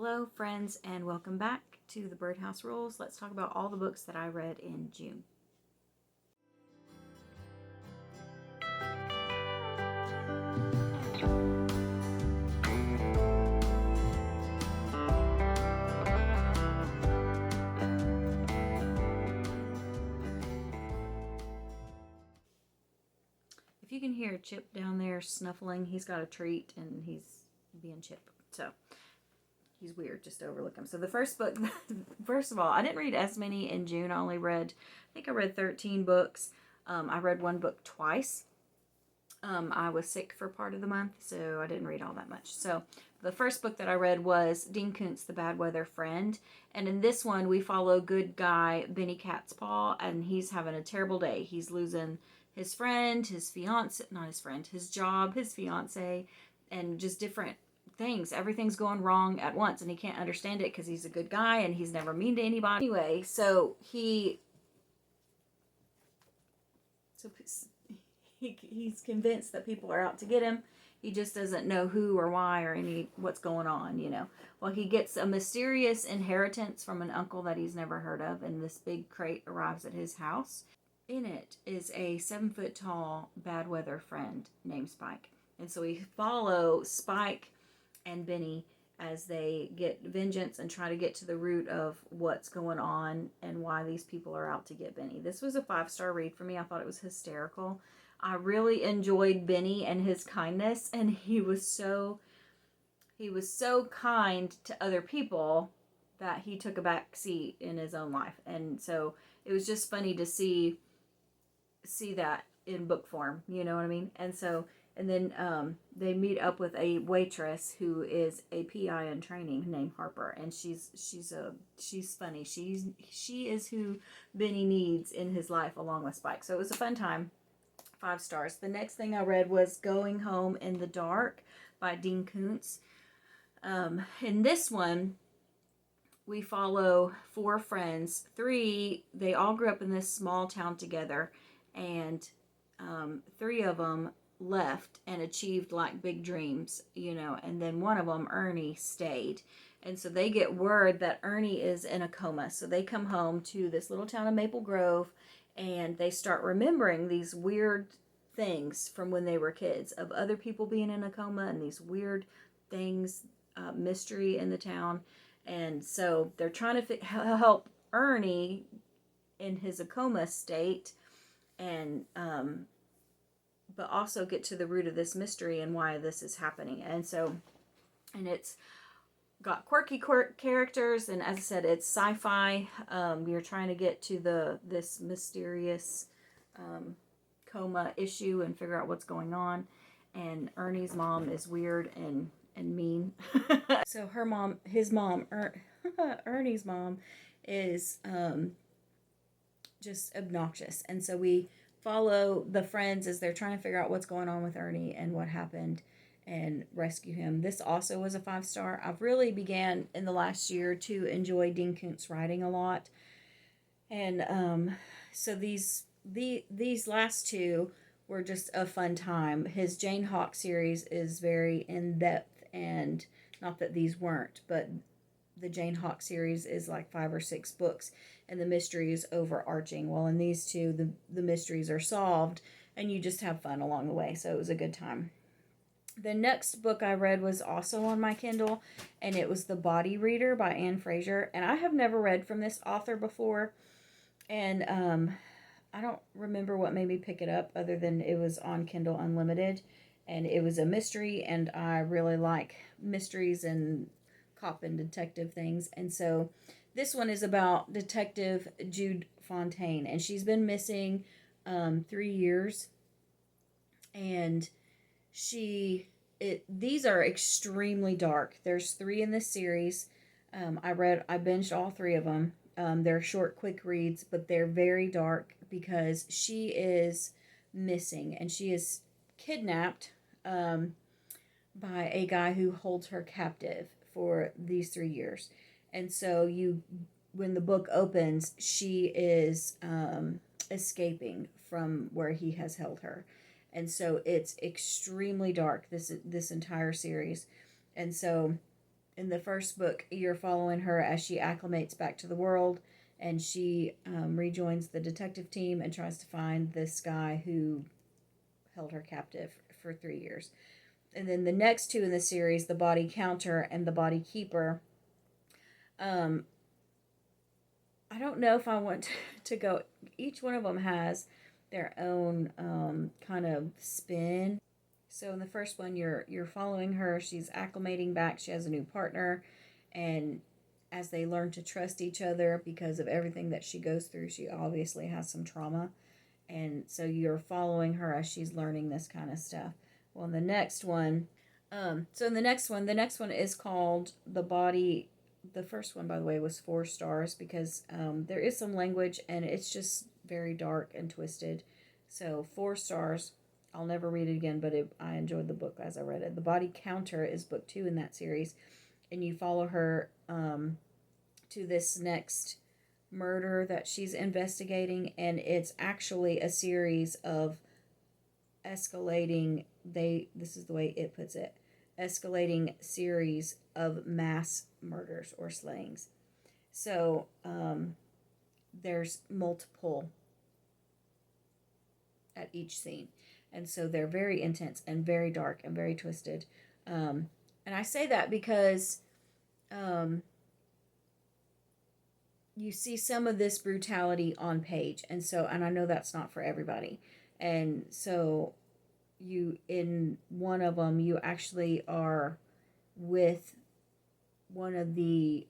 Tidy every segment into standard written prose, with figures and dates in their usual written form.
Hello, friends, and welcome back to the Birdhouse Rules. Let's talk about all the books that I read in June. If you can hear Chip down there snuffling, he's got a treat and he's being Chip. So he's weird, just overlook him. So the first book, first of all, I didn't read as many in June. I think I read 13 books. I read one book twice. I was sick for part of the month, so I didn't read all that much. So the first book that I read was Dean Koontz, The Bad Weather Friend. And in this one, we follow good guy Benny Catspaw, and he's having a terrible day. He's losing his friend, his fiance, not his friend, his job, his fiance, and just different things. Everything's going wrong at once, and he can't understand it because he's a good guy and he's never mean to anybody. Anyway, he's convinced that people are out to get him. He just doesn't know who or why or what's going on, Well, he gets a mysterious inheritance from an uncle that he's never heard of, and this big crate arrives at his house. In it is a 7-foot tall bad weather friend named Spike. And so we follow Spike and Benny as they get vengeance and try to get to the root of what's going on and why these people are out to get Benny. This was a 5-star read for me. I thought it was hysterical. I really enjoyed Benny and his kindness, and he was so kind to other people that he took a back seat in his own life. And so it was just funny to see that in book form, you know what I mean? And then they meet up with a waitress who is a PI in training named Harper, and she's funny. She is who Benny needs in his life along with Spike. So it was a fun time. 5 stars. The next thing I read was Going Home in the Dark by Dean Koontz. In this one, we follow 4 friends. 3, they all grew up in this small town together, and 3 of them left and achieved like big dreams, and then one of them, Ernie, stayed. And so they get word that Ernie is in a coma. So they come home to this little town of Maple Grove, and they start remembering these weird things from when they were kids of other people being in a coma and these weird things, mystery in the town. And so they're trying to help Ernie in his coma state, and but also get to the root of this mystery and why this is happening. And it's got quirky characters, and as I said, it's sci-fi. You're trying to get to this mysterious coma issue and figure out what's going on. And Ernie's mom is weird and mean. So Ernie's mom is just obnoxious. And so we follow the friends as they're trying to figure out what's going on with Ernie and what happened and rescue him. This also was a 5-star. I've really began in the last year to enjoy Dean Koontz writing a lot. And so these last 2 were just a fun time. His Jane Hawk series is very in-depth, and not that these weren't, but the Jane Hawk series is like 5 or 6 books, and the mystery is overarching. Well, in these 2, the mysteries are solved, and you just have fun along the way. So it was a good time. The next book I read was also on my Kindle, and it was The Body Reader by Anne Fraser. And I have never read from this author before, and I don't remember what made me pick it up other than it was on Kindle Unlimited, and it was a mystery, and I really like mysteries and cop and detective things. And so this one is about Detective Jude Fontaine, and she's been missing 3 years, and these are extremely dark. There's 3 in this series. I binged all 3 of them. They're short, quick reads, but they're very dark because she is missing, and she is kidnapped by a guy who holds her captive for these 3 years. And so when the book opens, she is escaping from where he has held her. And so it's extremely dark, this entire series. And so in the first book, you're following her as she acclimates back to the world, and she rejoins the detective team and tries to find this guy who held her captive for 3 years. And then the next two in the series, The Body Counter and The Body Keeper, I don't know if I want to go. Each one of them has their own kind of spin. So in the first one, you're following her. She's acclimating back. She has a new partner, and as they learn to trust each other because of everything that she goes through, she obviously has some trauma, and so you're following her as she's learning this kind of stuff. Well, in the next one, the next one is called The Body. The first one, by the way, was 4 stars because there is some language and it's just very dark and twisted. So 4 stars. I'll never read it again, but I enjoyed the book as I read it. The Body Counter is book 2 in that series, and you follow her to this next murder that she's investigating, and it's actually a series of escalating. This is the way it puts it: escalating series of mass murders or slayings. So there's multiple at each scene. And so they're very intense and very dark and very twisted. And I say that because you see some of this brutality on page. And I know that's not for everybody. And so in one of them, you actually are with one of the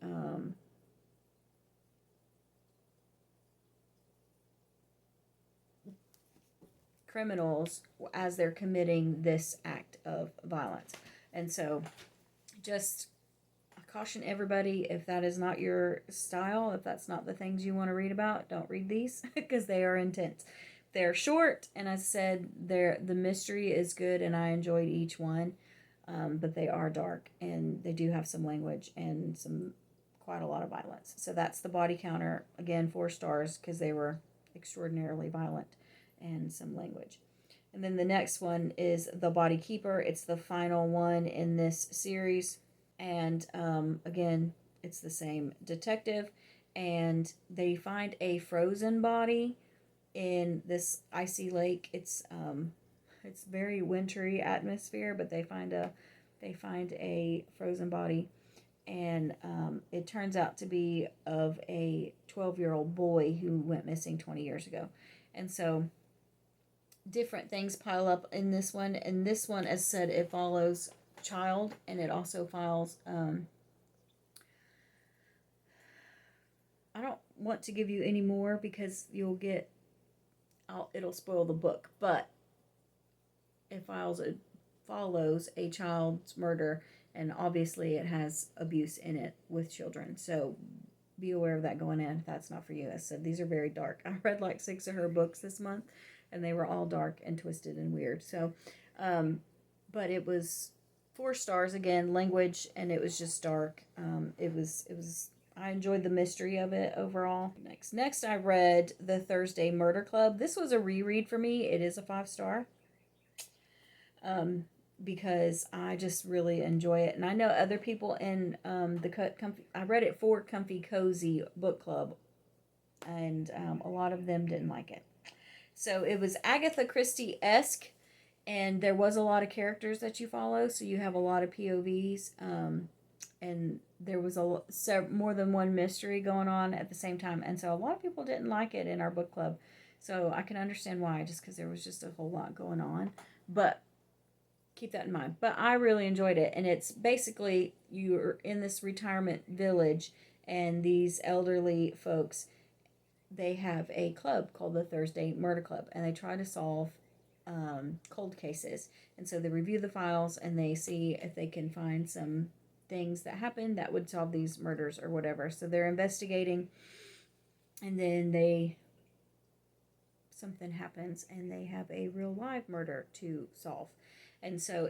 criminals as they're committing this act of violence. And so just caution everybody, if that is not your style, if that's not the things you want to read about, don't read these because they are intense. They're short, and as I said, the mystery is good, and I enjoyed each one, but they are dark, and they do have some language and quite a lot of violence. So that's The Body Counter. Again, 4 stars because they were extraordinarily violent and some language. And then the next one is The Body Keeper. It's the final one in this series. And again, it's the same detective. And they find a frozen body in this icy lake. It's very wintry atmosphere, but they find a frozen body. And it turns out to be of a 12-year-old boy who went missing 20 years ago. And so different things pile up in this one. And this one, as said, it follows child, and it also follows I don't want to give you any more because it'll spoil the book, but it follows a child's murder, and obviously it has abuse in it with children. So be aware of that going in. That's not for you. As I said, these are very dark. I read like 6 of her books this month, and they were all dark and twisted and weird. So, but it was 4 stars again, language, and it was just dark. It was. I enjoyed the mystery of it overall. Next, I read The Thursday Murder Club. This was a reread for me. It is a 5-star. Because I just really enjoy it, and I know other people in I read it for Comfy Cozy Book Club, and a lot of them didn't like it. So it was Agatha Christie-esque, and there was a lot of characters that you follow, so you have a lot of POVs, and there was more than one mystery going on at the same time, and so a lot of people didn't like it in our book club. So I can understand why, just because there was just a whole lot going on, but keep that in mind. But I really enjoyed it, and it's basically you're in this retirement village, and these elderly folks, they have a club called the Thursday Murder Club, and they try to solve cold cases. And so they review the files, and they see if they can find some things that happened that would solve these murders or whatever. So they're investigating, and then something happens, and they have a real live murder to solve. And so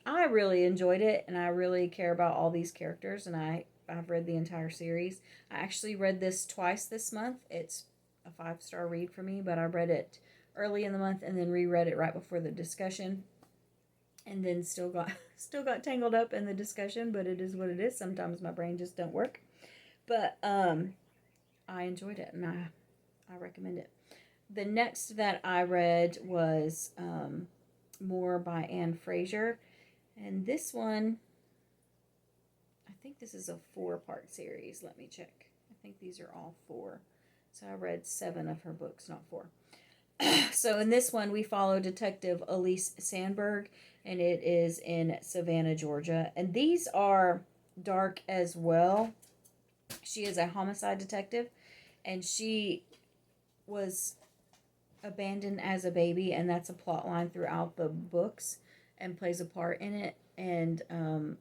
I really enjoyed it, and I really care about all these characters, and I've read the entire series. I actually read this twice this month. It's a 5-star read for me, but I read it early in the month and then reread it right before the discussion. and then still got tangled up in the discussion, but it is what it is. Sometimes my brain just don't work. But I enjoyed it, and I recommend it. The next that I read was More by Anne Fraser, and this one, I think this is a 4-part series. Let me check. I think these are all 4. So I read 7 of her books, not 4. So in this one, we follow Detective Elise Sandberg, and it is in Savannah, Georgia. And these are dark as well. She is a homicide detective, and she was abandoned as a baby, and that's a plot line throughout the books and plays a part in it. And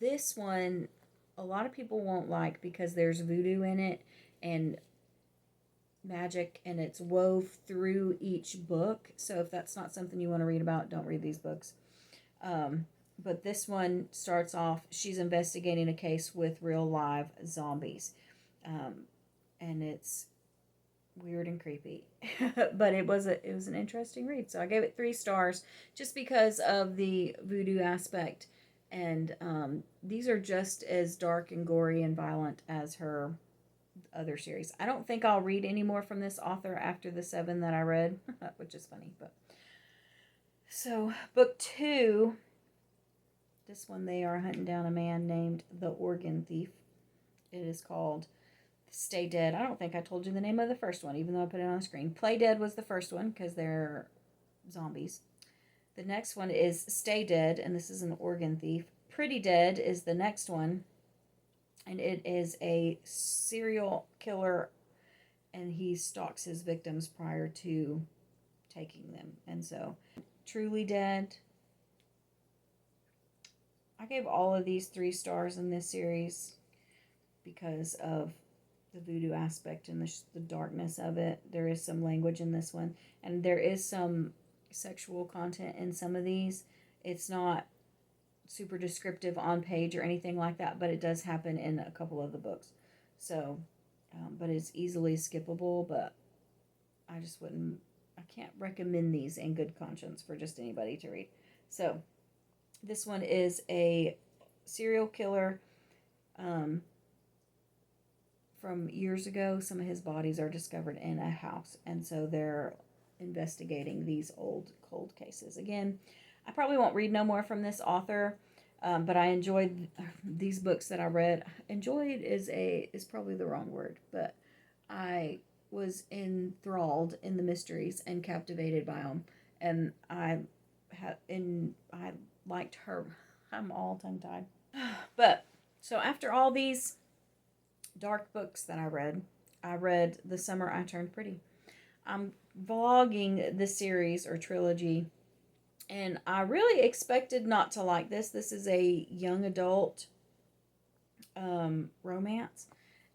this one, a lot of people won't like because there's voodoo in it and magic, and it's wove through each book. So if that's not something you want to read about, don't read these books. But this one starts off, she's investigating a case with real live zombies. And it's weird and creepy. But it was an interesting read. So I gave it 3 stars just because of the voodoo aspect. And these are just as dark and gory and violent as her other series. I don't think I'll read any more from this author after the 7 that I read, which is funny. But so book 2, this one, they are hunting down a man named the Organ Thief. It is called Stay Dead. I don't think I told you the name of the first one, even though I put it on the screen. Play Dead was the first one because they're zombies. The next one is Stay Dead, and this is an organ thief. Pretty Dead is the next one, and it is a serial killer, and he stalks his victims prior to taking them. And so, Truly Dead. I gave all of these 3 stars in this series because of the voodoo aspect and the darkness of it. There is some language in this one, and there is some sexual content in some of these. It's not super descriptive on page or anything like that, but it does happen in a couple of the books. So, but it's easily skippable, but I can't recommend these in good conscience for just anybody to read. So, this one is a serial killer from years ago. Some of his bodies are discovered in a house, and so they're investigating these old cold cases. Again, I probably won't read no more from this author, but I enjoyed these books that I read. Enjoyed is probably the wrong word, but I was enthralled in the mysteries and captivated by them, and I liked her. I'm all tongue-tied. But so after all these dark books that I read The Summer I Turned Pretty. I'm vlogging the series or trilogy, and I really expected not to like this. This is a young adult romance,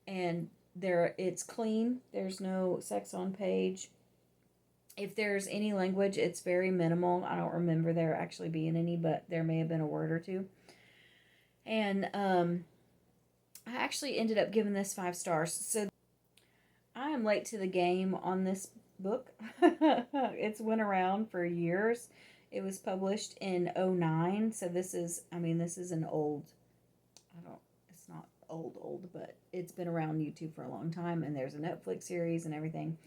and it's clean. There's no sex on page. If there's any language, it's very minimal. I don't remember there actually being any, but there may have been a word or two. And I actually ended up giving this 5 stars. So I am late to the game on this book. It's went around for years. It was published in 2009. So this is an old, it's not old, but it's been around YouTube for a long time. And there's a Netflix series and everything.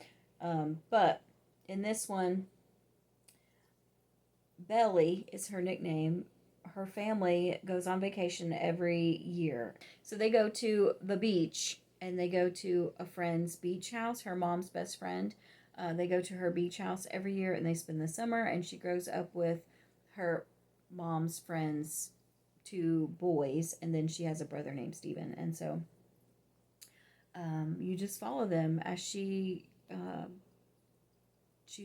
But in this one, Belly is her nickname. Her family goes on vacation every year. So they go to the beach, and they go to a friend's beach house, her mom's best friend. They go to her beach house every year, and they spend the summer, and she grows up with her mom's friends, 2 boys, and then she has a brother named Steven. And so you just follow them as she's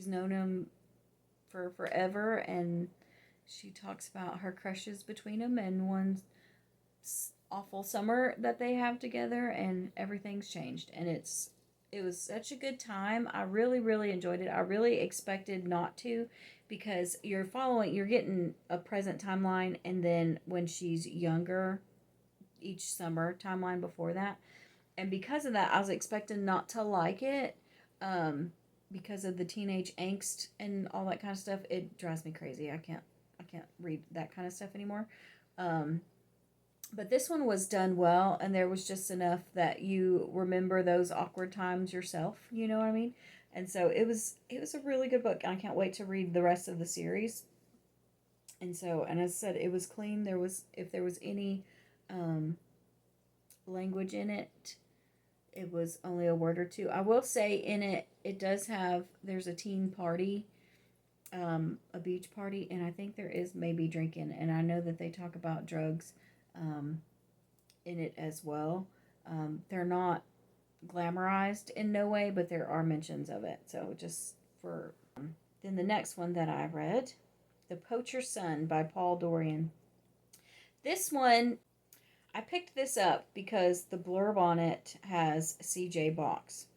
known him for forever, and she talks about her crushes between them and one awful summer that they have together, and everything's changed. And it was such a good time. I really, really enjoyed it. I really expected not to, because you're getting a present timeline, and then when she's younger, each summer timeline before that. And because of that, I was expecting not to like it. Because of the teenage angst and all that kind of stuff. It drives me crazy. I can't can't read that kind of stuff anymore. But this one was done well, and there was just enough that you remember those awkward times yourself. You know what I mean? And so it was a really good book. I can't wait to read the rest of the series. And so, and as I said, it was clean. There was, if there was any language in it, it was only a word or two. I will say in it, it does have, there's a teen party, a beach party, and I think there is maybe drinking. And I know that they talk about drugs in it as well. They're not glamorized in no way, but there are mentions of it. So just for then the next one that I read, The Poacher's Son by Paul Dorian. This one, I picked this up because the blurb on it has C.J. Box.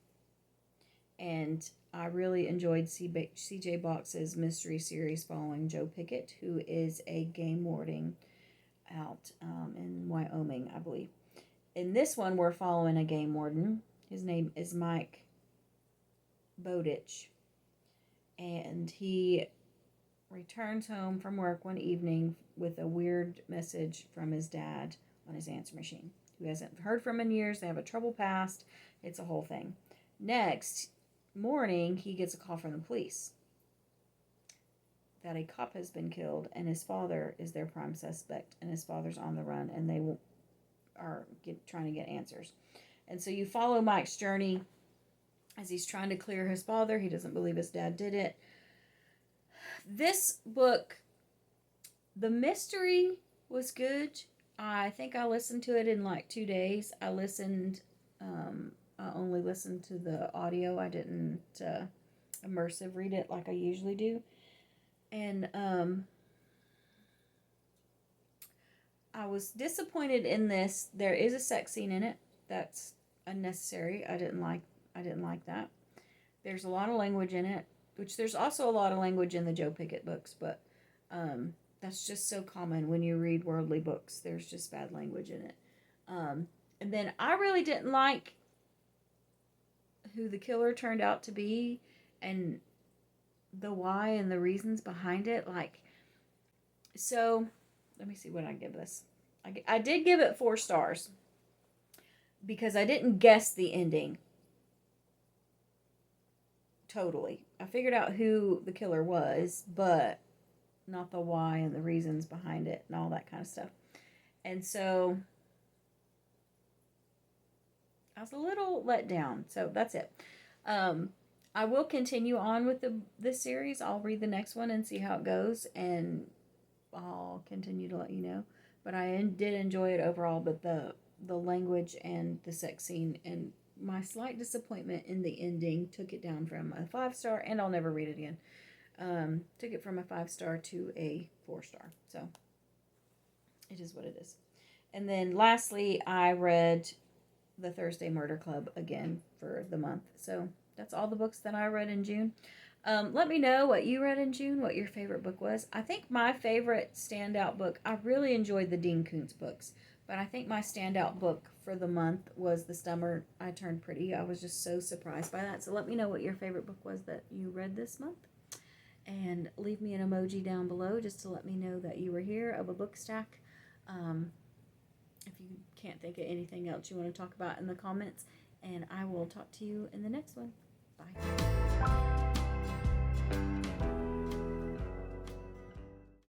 And I really enjoyed C.J. Box's mystery series following Joe Pickett, who is a game warden out in Wyoming, I believe. In this one, we're following a game warden. His name is Mike Bowditch. And he returns home from work one evening with a weird message from his dad on his answer machine, who hasn't heard from in years. They have a troubled past. It's a whole thing. Next morning, he gets a call from the police that a cop has been killed, and his father is their prime suspect, and his father's on the run, and they are trying to get answers. And so you follow Mike's journey as he's trying to clear his father. He doesn't believe his dad did it. This book, the mystery was good. I think I listened to it in like 2 days. I only listened to the audio. I didn't immersive read it like I usually do. And I was disappointed in this. There is a sex scene in it that's unnecessary. I didn't like that. There's a lot of language in it, which there's also a lot of language in the Joe Pickett books, but that's just so common when you read worldly books. There's just bad language in it. And then I really didn't like who the killer turned out to be and the why and the reasons behind it. Like, so let me see what I give this. I did give it 4 stars because I didn't guess the ending totally. I figured out who the killer was, but not the why and the reasons behind it and all that kind of stuff. And so I was a little let down. So that's it. I will continue on with this series. I'll read the next one and see how it goes, and I'll continue to let you know. But I did enjoy it overall, but the language and the sex scene and my slight disappointment in the ending took it down from a 5-star, and I'll never read it again. Took it from a 5-star to a 4-star. So it is what it is. And then lastly, I read The Thursday Murder Club again for the month. So that's all the books that I read in June. Let me know what you read in June, what your favorite book was. I think my favorite standout book, I really enjoyed the Dean Koontz books, but I think my standout book for the month was The Summer I Turned Pretty. I was just so surprised by that. So let me know what your favorite book was that you read this month. And leave me an emoji down below just to let me know that you were here of a book stack. If you can't think of anything else you want to talk about in the comments. And I will talk to you in the next one. Bye.